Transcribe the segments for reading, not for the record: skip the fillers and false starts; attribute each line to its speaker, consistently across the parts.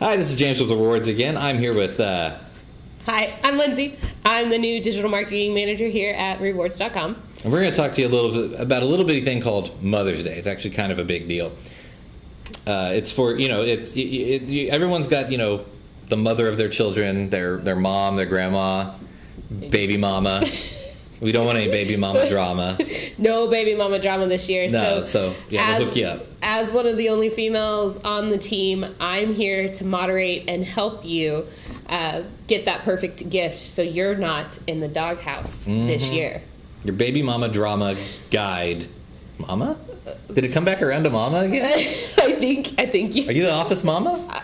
Speaker 1: Hi, this is James with Rewards again. I'm here with...
Speaker 2: Hi, I'm Lindsay. I'm the new digital marketing manager here at Rewards.com.
Speaker 1: And we're going to talk to you a little bit about a little bitty thing called Mother's Day. It's actually kind of a big deal. It's for, everyone's got, the mother of their children, their mom, their grandma, baby mama. We don't want any baby mama drama.
Speaker 2: No baby mama drama this year.
Speaker 1: No, we'll hook you up.
Speaker 2: As one of the only females on the team, I'm here to moderate and help you get that perfect gift so you're not in the doghouse this year.
Speaker 1: Your baby mama drama guide. Mama? Did it come back around to mama again?
Speaker 2: I think you...
Speaker 1: Are you the office mama?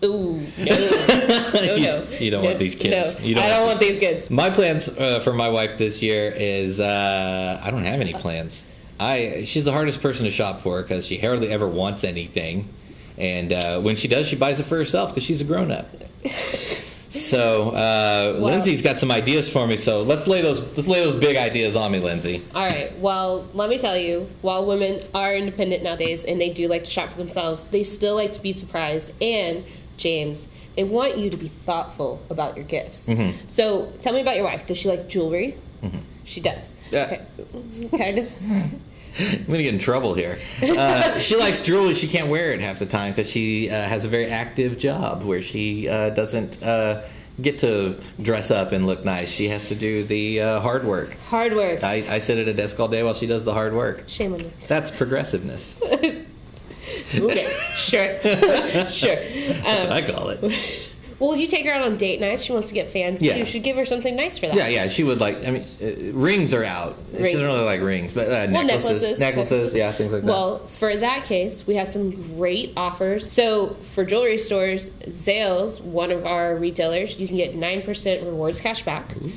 Speaker 2: Ooh, no.
Speaker 1: You don't want these kids.
Speaker 2: No, I don't want these kids.
Speaker 1: My plans for my wife this year is I don't have any plans. She's the hardest person to shop for because she hardly ever wants anything, and when she does, she buys it for herself because she's a grown up. So Lindsay's got some ideas for me. So let's lay those big ideas on me, Lindsay.
Speaker 2: All right. Well, let me tell you, while women are independent nowadays and they do like to shop for themselves, they still like to be surprised. And James, they want you to be thoughtful about your gifts. Mm-hmm. So tell me about your wife. Does she like jewelry? Mm-hmm. She does. Okay. Kind of.
Speaker 1: I'm going to get in trouble here. She likes jewelry. She can't wear it half the time because she has a very active job where she doesn't get to dress up and look nice. She has to do the hard work.
Speaker 2: Hard work.
Speaker 1: I sit at a desk all day while she does the hard work.
Speaker 2: Shame on you.
Speaker 1: That's progressiveness.
Speaker 2: Okay, sure.
Speaker 1: That's what I call it.
Speaker 2: Well, you take her out on date nights. She wants to get fancy.
Speaker 1: Yeah.
Speaker 2: You should give her something nice for that.
Speaker 1: Yeah. She would like. I mean, rings are out. She doesn't really like rings, but necklaces, yeah, things like that.
Speaker 2: Well, for that case, we have some great offers. So for jewelry stores, Zales, one of our retailers, you can get 9% rewards cash back. Ooh.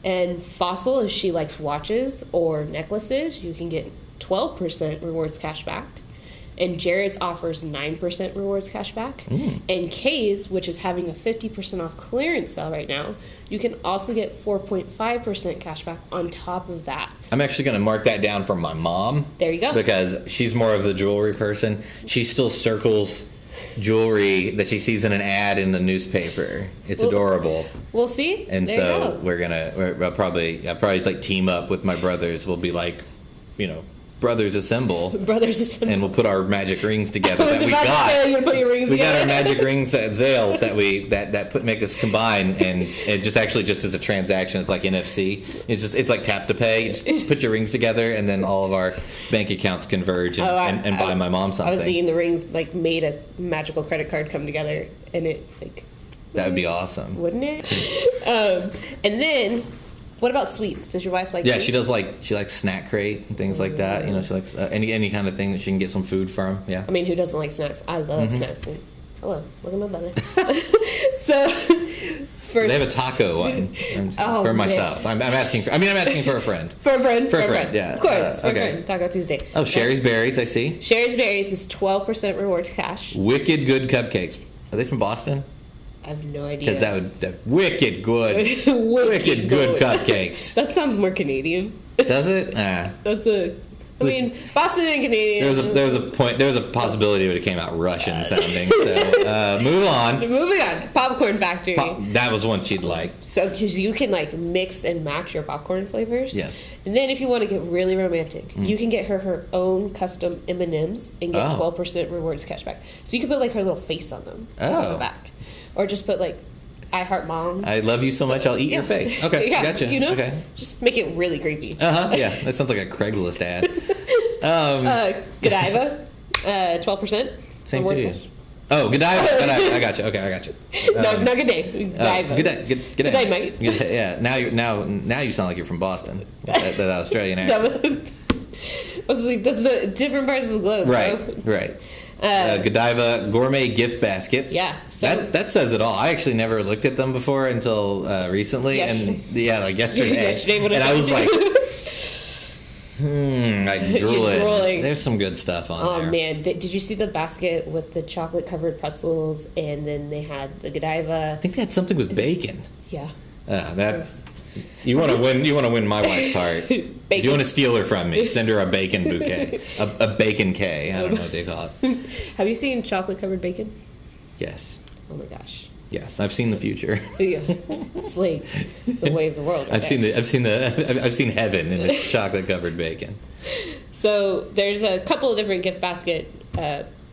Speaker 2: And Fossil, if she likes watches or necklaces, you can get 12% rewards cash back. And Jared's offers 9% rewards cash back. And Kay's, which is having a 50% off clearance sale right now, you can also get 4.5% cash back on top of that.
Speaker 1: I'm actually going to mark that down for my mom.
Speaker 2: There you go.
Speaker 1: Because she's more of the jewelry person. She still circles jewelry that she sees in an ad in the newspaper. It's adorable.
Speaker 2: We'll see.
Speaker 1: And
Speaker 2: there
Speaker 1: so I'll probably like team up with my brothers. We'll be like, Brothers Assemble. And we'll put our magic rings together that we got.
Speaker 2: You put your rings
Speaker 1: we
Speaker 2: together.
Speaker 1: got our magic rings at Zales that make us combine, and it just as a transaction, it's like NFC. It's like tap to pay. You just put your rings together, and then all of our bank accounts converge and buy my mom something.
Speaker 2: I was thinking the rings made a magical credit card come together, and it
Speaker 1: that would be awesome,
Speaker 2: wouldn't it? And then. What about sweets? Does your wife like?
Speaker 1: Yeah,
Speaker 2: sweets?
Speaker 1: she likes Snack Crate and things like that. She likes any kind of thing that she can get some food from. Yeah.
Speaker 2: I mean, who doesn't like snacks? I love snacks. Hello, look at my belly. So,
Speaker 1: they have a taco one for myself. I'm asking for a friend.
Speaker 2: For a friend.
Speaker 1: Yeah.
Speaker 2: Of course.
Speaker 1: Okay.
Speaker 2: Taco Tuesday.
Speaker 1: Oh, Sherry's Berries. I see.
Speaker 2: Sherry's Berries is 12% rewards cash.
Speaker 1: Wicked good cupcakes. Are they from Boston?
Speaker 2: I have no idea.
Speaker 1: Because that would wicked good, wicked good cupcakes.
Speaker 2: That sounds more Canadian.
Speaker 1: Does it?
Speaker 2: Boston and Canadian.
Speaker 1: There was a possibility that it came out Russian sounding. So move on.
Speaker 2: Moving on. Popcorn Factory.
Speaker 1: That was one she'd like.
Speaker 2: So because you can mix and match your popcorn flavors.
Speaker 1: Yes.
Speaker 2: And then if you want to get really romantic, you can get her own custom M&ms and get 12% rewards cash back. So you can put her little face on them on the back. Or just put I heart mom.
Speaker 1: I love you so much I'll eat your face. Okay,
Speaker 2: yeah,
Speaker 1: gotcha. Okay.
Speaker 2: Just make it really creepy.
Speaker 1: Yeah, that sounds like a Craigslist ad.
Speaker 2: Godiva, 12%.
Speaker 1: Same to you. Oh, Godiva. I got you. Okay, I got you.
Speaker 2: No, good day. Godiva.
Speaker 1: Good day, mate. Yeah. Now you sound like you're from Boston. That Australian accent.
Speaker 2: That's the different parts of the globe.
Speaker 1: Right. Godiva gourmet gift baskets.
Speaker 2: Yeah,
Speaker 1: so that says it all. I actually never looked at them before until recently, and yesterday.
Speaker 2: When
Speaker 1: I was like, I'm drooling. There's some good stuff on there.
Speaker 2: Oh man, did you see the basket with the chocolate covered pretzels, and then they had the Godiva?
Speaker 1: I think they had something with bacon.
Speaker 2: Yeah.
Speaker 1: You want to win my wife's heart. If you want to steal her from me, send her a bacon bouquet. A bacon K. I don't know what they call it.
Speaker 2: Have you seen chocolate covered bacon?
Speaker 1: Yes.
Speaker 2: Oh my gosh.
Speaker 1: Yes, I've seen the future.
Speaker 2: Yeah. It's like the way of the world.
Speaker 1: I've seen heaven and it's chocolate covered bacon.
Speaker 2: So there's a couple of different gift basket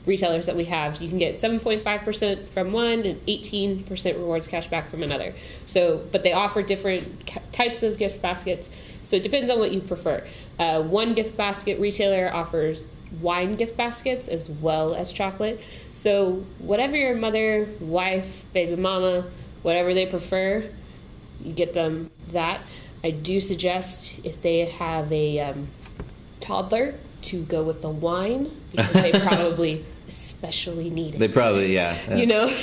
Speaker 2: retailers that we have. You can get 7.5% from one and 18% rewards cash back from another. So, but they offer different types of gift baskets. So it depends on what you prefer. One gift basket retailer offers wine gift baskets as well as chocolate. So whatever your mother, wife, baby mama, whatever they prefer, you get them that. I do suggest if they have a toddler to go with the wine because they probably especially need it.
Speaker 1: They probably, yeah.
Speaker 2: You know,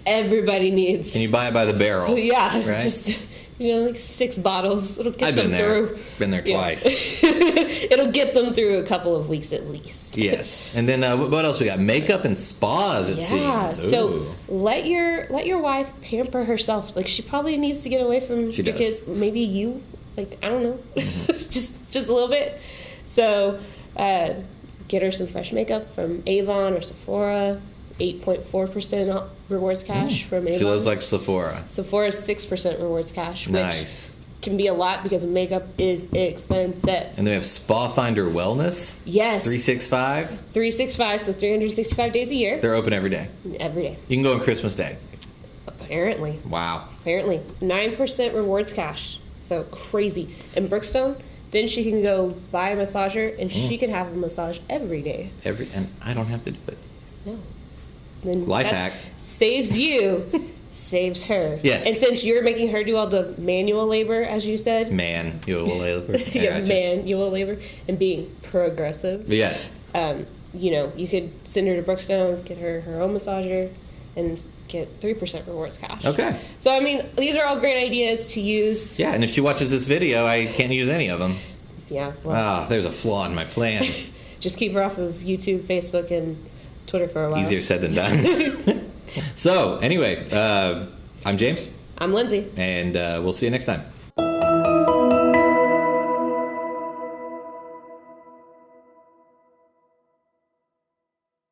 Speaker 2: everybody needs.
Speaker 1: And you buy it by the barrel.
Speaker 2: Yeah,
Speaker 1: right?
Speaker 2: just, like 6 bottles. It'll get
Speaker 1: I've
Speaker 2: them
Speaker 1: been there.
Speaker 2: through.
Speaker 1: Been there twice.
Speaker 2: It'll get them through a couple of weeks at least.
Speaker 1: Yes. And then what else we got? Makeup and spas, it seems. Ooh.
Speaker 2: So let your wife pamper herself. Like, she probably needs to get away from
Speaker 1: She
Speaker 2: your
Speaker 1: does.
Speaker 2: kids. Maybe you. Like, I don't know. just a little bit. So get her some fresh makeup from Avon or Sephora. 8.4% rewards cash from Avon.
Speaker 1: She lives like Sephora.
Speaker 2: Sephora's 6% rewards cash, which
Speaker 1: Nice.
Speaker 2: can be a lot because makeup is expensive.
Speaker 1: And they have Spa Finder Wellness.
Speaker 2: Yes.
Speaker 1: 365.
Speaker 2: 365, so 365 days a year.
Speaker 1: They're open every day.
Speaker 2: Every day.
Speaker 1: You can go on Christmas Day.
Speaker 2: Apparently.
Speaker 1: Wow.
Speaker 2: 9% rewards cash. So crazy. And Brookstone, then she can go buy a massager and she can have a massage every day.
Speaker 1: And I don't have to do it.
Speaker 2: No. Then
Speaker 1: Life
Speaker 2: that
Speaker 1: hack.
Speaker 2: Saves you, saves her.
Speaker 1: Yes.
Speaker 2: And since you're making her do all the manual labor, as you said.
Speaker 1: Manual labor.
Speaker 2: Yeah, manual labor. And being progressive.
Speaker 1: Yes.
Speaker 2: You could send her to Brookstone, get her own massager, and get 3% rewards cash.
Speaker 1: Okay.
Speaker 2: So, I mean, these are all great ideas to use.
Speaker 1: Yeah, and if she watches this video, I can't use any of them.
Speaker 2: Yeah. Well,
Speaker 1: There's a flaw in my plan.
Speaker 2: just keep her off of YouTube, Facebook, and Twitter for a while.
Speaker 1: Easier said than done. So, anyway, I'm James.
Speaker 2: I'm Lindsay.
Speaker 1: And we'll see you next time.